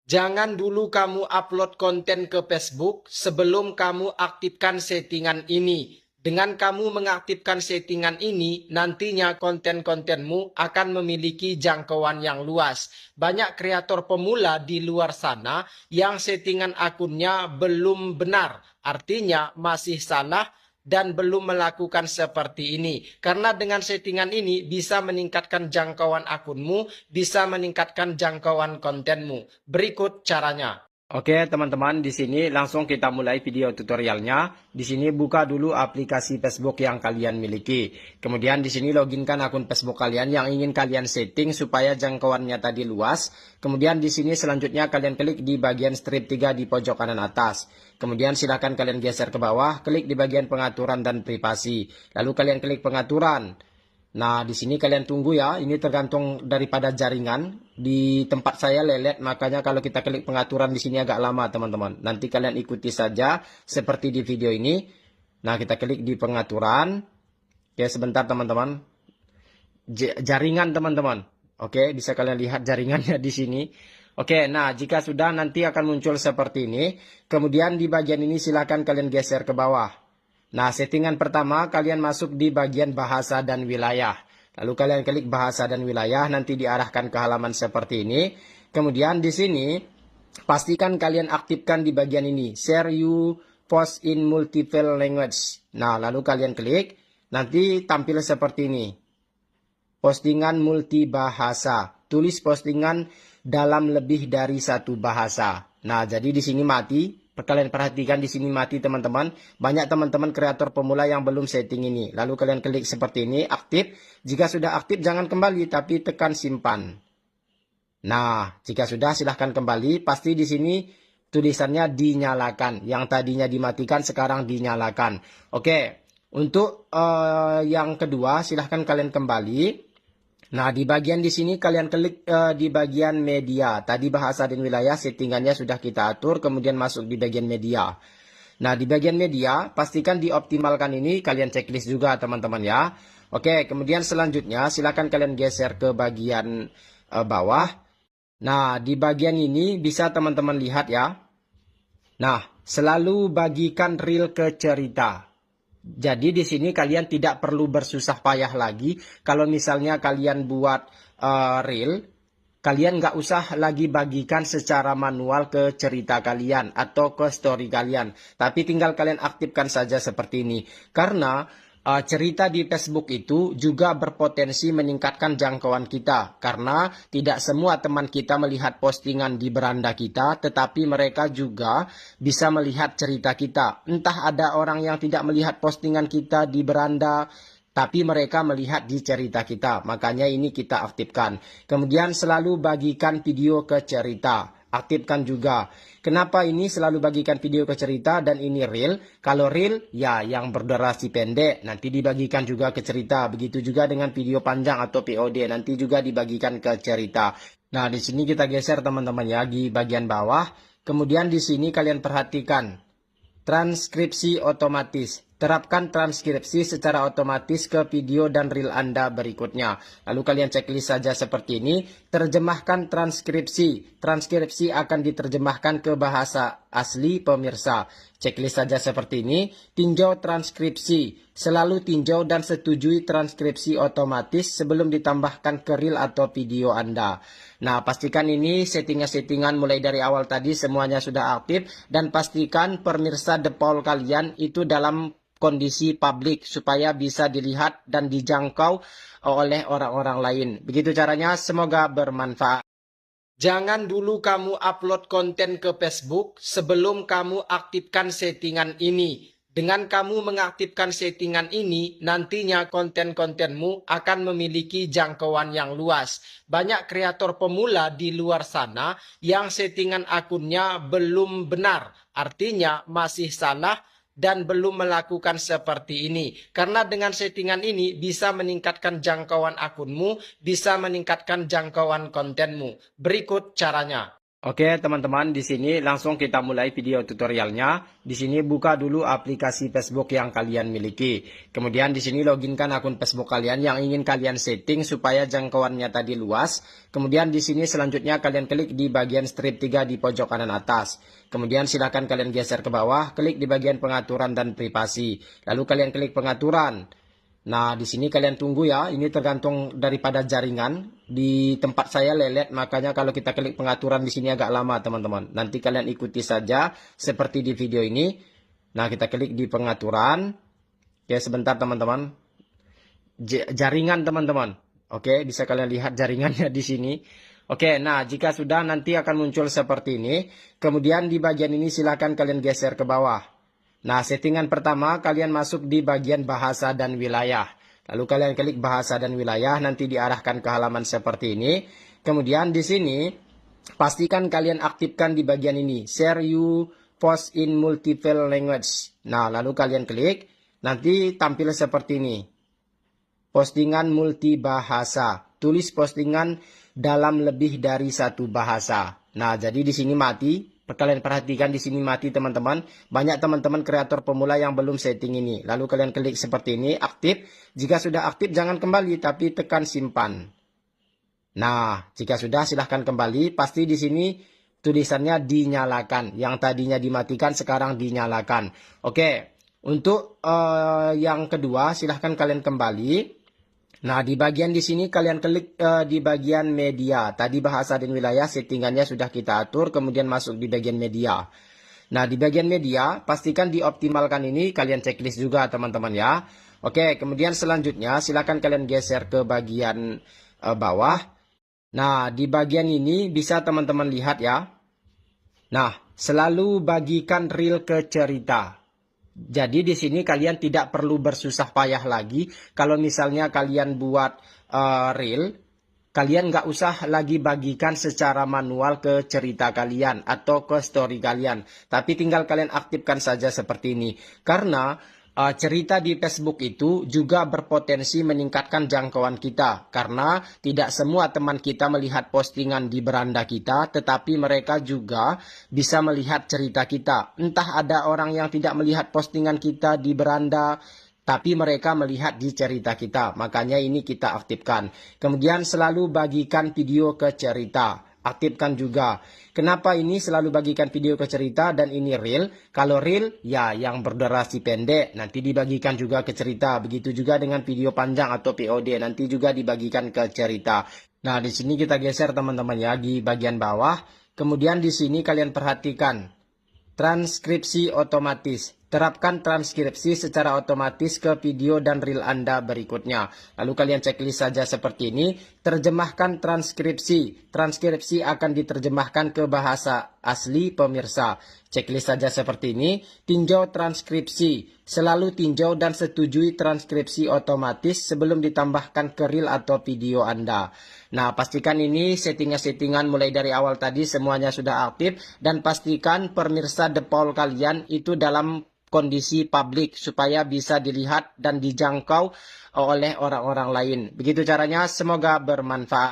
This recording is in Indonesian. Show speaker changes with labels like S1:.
S1: Jangan dulu kamu upload konten ke Facebook sebelum kamu aktifkan settingan ini. Dengan kamu mengaktifkan settingan ini, nantinya konten-kontenmu akan memiliki jangkauan yang luas. Banyak kreator pemula di luar sana yang settingan akunnya belum benar, artinya masih salah dan belum melakukan seperti ini. Karena dengan settingan ini bisa meningkatkan jangkauan akunmu, bisa meningkatkan jangkauan kontenmu. Berikut caranya. Oke teman-teman, di sini langsung kita mulai video tutorialnya. Di sini buka dulu aplikasi Facebook yang kalian miliki. Kemudian di sini loginkan akun Facebook kalian yang ingin kalian setting supaya jangkauannya tadi luas. Kemudian di sini selanjutnya kalian klik di bagian strip 3 di pojok kanan atas. Kemudian silakan kalian geser ke bawah, klik di bagian pengaturan dan privasi. Lalu kalian klik pengaturan. Nah, di sini kalian tunggu ya, ini tergantung daripada jaringan. Di tempat saya lelet, makanya kalau kita klik pengaturan di sini agak lama, teman-teman. Nanti kalian ikuti saja seperti di video ini. Nah, kita klik di pengaturan. Oke, sebentar teman-teman. Jaringan, teman-teman. Oke, bisa kalian lihat jaringannya di sini. Oke, nah jika sudah nanti akan muncul seperti ini. Kemudian di bagian ini silakan kalian geser ke bawah. Nah, settingan pertama kalian masuk di bagian bahasa dan wilayah. Lalu kalian klik bahasa dan wilayah, nanti diarahkan ke halaman seperti ini. Kemudian di sini pastikan kalian aktifkan di bagian ini, share you post in multiple language. Nah, lalu kalian klik, nanti tampil seperti ini. Postingan multibahasa. Tulis postingan dalam lebih dari satu bahasa. Nah, jadi di sini mati. Kalian perhatikan di sini mati teman-teman. Banyak teman-teman kreator pemula yang belum setting ini. Lalu kalian klik seperti ini, aktif. Jika sudah aktif jangan kembali tapi tekan simpan. Nah, jika sudah silahkan kembali. Pasti di sini tulisannya dinyalakan. Yang tadinya dimatikan sekarang dinyalakan. Oke, untuk yang kedua silahkan kalian kembali. Nah, di bagian di sini kalian klik di bagian media. Tadi bahasa dan wilayah settingannya sudah kita atur, kemudian masuk di bagian media. Nah, di bagian media, pastikan dioptimalkan ini, kalian checklist juga teman-teman ya. Oke, kemudian selanjutnya silakan kalian geser ke bagian bawah. Nah, di bagian ini bisa teman-teman lihat ya. Nah, selalu bagikan reel ke cerita. Jadi di sini kalian tidak perlu bersusah payah lagi. Kalau misalnya kalian buat reel, kalian nggak usah lagi bagikan secara manual ke cerita kalian atau ke story kalian. Tapi tinggal kalian aktifkan saja seperti ini. Karena cerita di Facebook itu juga berpotensi meningkatkan jangkauan kita. Karena tidak semua teman kita melihat postingan di beranda kita, tetapi mereka juga bisa melihat cerita kita. Entah ada orang yang tidak melihat postingan kita di beranda, tapi mereka melihat di cerita kita. Makanya ini kita aktifkan. Kemudian selalu bagikan video ke cerita. Aktifkan juga. Kenapa ini selalu bagikan video ke cerita dan ini reel? Kalau reel, ya yang berdurasi pendek, nanti dibagikan juga ke cerita. Begitu juga dengan video panjang atau POD, nanti juga dibagikan ke cerita. Nah, di sini kita geser teman-teman ya, di bagian bawah. Kemudian di sini kalian perhatikan. Transkripsi otomatis. Terapkan transkripsi secara otomatis ke video dan reel Anda berikutnya. Lalu kalian checklist saja seperti ini. Terjemahkan transkripsi. Transkripsi akan diterjemahkan ke bahasa asli pemirsa. Checklist saja seperti ini. Tinjau transkripsi. Selalu tinjau dan setujui transkripsi otomatis sebelum ditambahkan ke reel atau video Anda. Nah, pastikan ini settingan-settingan mulai dari awal tadi semuanya sudah aktif. Dan pastikan pemirsa depol kalian itu dalam kondisi publik supaya bisa dilihat dan dijangkau oleh orang-orang lain. Begitu caranya, semoga bermanfaat. Jangan dulu kamu upload konten ke Facebook sebelum kamu aktifkan settingan ini. Dengan kamu mengaktifkan settingan ini, nantinya konten-kontenmu akan memiliki jangkauan yang luas. Banyak kreator pemula di luar sana yang settingan akunnya belum benar, artinya masih salah dan belum melakukan seperti ini. Karena dengan settingan ini bisa meningkatkan jangkauan akunmu, bisa meningkatkan jangkauan kontenmu. Berikut caranya. Oke, teman-teman, di sini langsung kita mulai video tutorialnya. Di sini buka dulu aplikasi Facebook yang kalian miliki. Kemudian di sini loginkan akun Facebook kalian yang ingin kalian setting supaya jangkauannya tadi luas. Kemudian di sini selanjutnya kalian klik di bagian strip 3 di pojok kanan atas. Kemudian silakan kalian geser ke bawah, klik di bagian pengaturan dan privasi. Lalu kalian klik pengaturan. Nah, di sini kalian tunggu ya, ini tergantung daripada jaringan. Di tempat saya lelet, makanya kalau kita klik pengaturan di sini agak lama, teman-teman. Nanti kalian ikuti saja seperti di video ini. Nah, kita klik di pengaturan. Oke, sebentar teman-teman. Jaringan, teman-teman. Oke, bisa kalian lihat jaringannya di sini. Oke, nah jika sudah nanti akan muncul seperti ini. Kemudian di bagian ini silakan kalian geser ke bawah. Nah, settingan pertama kalian masuk di bagian bahasa dan wilayah. Lalu kalian klik bahasa dan wilayah, nanti diarahkan ke halaman seperti ini. Kemudian di sini pastikan kalian aktifkan di bagian ini, share you post in multiple language. Nah, lalu kalian klik, nanti tampil seperti ini. Postingan multibahasa. Tulis postingan dalam lebih dari satu bahasa. Nah, jadi di sini mati. Kalian perhatikan di sini mati teman-teman. Banyak teman-teman kreator pemula yang belum setting ini. Lalu kalian klik seperti ini, aktif. Jika sudah aktif jangan kembali tapi tekan simpan. Nah, jika sudah silahkan kembali. Pasti di sini tulisannya dinyalakan. Yang tadinya dimatikan sekarang dinyalakan. Oke, untuk yang kedua silahkan kalian kembali. Nah, di bagian di sini kalian klik di bagian media. Tadi bahasa dan wilayah settingannya sudah kita atur, kemudian masuk di bagian media. Nah, di bagian media, pastikan dioptimalkan ini, kalian checklist juga teman-teman ya. Oke, kemudian selanjutnya silakan kalian geser ke bagian bawah. Nah, di bagian ini bisa teman-teman lihat ya. Nah, selalu bagikan reel ke cerita. Jadi di sini kalian tidak perlu bersusah payah lagi. Kalau misalnya kalian buat reel, kalian nggak usah lagi bagikan secara manual ke cerita kalian atau ke story kalian. Tapi tinggal kalian aktifkan saja seperti ini. Karena cerita di Facebook itu juga berpotensi meningkatkan jangkauan kita. Karena tidak semua teman kita melihat postingan di beranda kita, tetapi mereka juga bisa melihat cerita kita. Entah ada orang yang tidak melihat postingan kita di beranda, tapi mereka melihat di cerita kita. Makanya ini kita aktifkan. Kemudian selalu bagikan video ke cerita. Aktifkan juga. Kenapa ini selalu bagikan video ke cerita dan ini reel? Kalau reel, ya yang berdurasi pendek, nanti dibagikan juga ke cerita. Begitu juga dengan video panjang atau POD, nanti juga dibagikan ke cerita. Nah, di sini kita geser teman-teman ya, di bagian bawah. Kemudian di sini kalian perhatikan, transkripsi otomatis. Terapkan transkripsi secara otomatis ke video dan reel Anda berikutnya. Lalu kalian checklist saja seperti ini. Terjemahkan transkripsi. Transkripsi akan diterjemahkan ke bahasa asli pemirsa. Checklist saja seperti ini. Tinjau transkripsi. Selalu tinjau dan setujui transkripsi otomatis sebelum ditambahkan ke reel atau video Anda. Nah, pastikan ini settingan-settingan mulai dari awal tadi semuanya sudah aktif. Dan pastikan pemirsa depol kalian itu dalam kondisi publik supaya bisa dilihat dan dijangkau oleh orang-orang lain. Begitu caranya, semoga bermanfaat.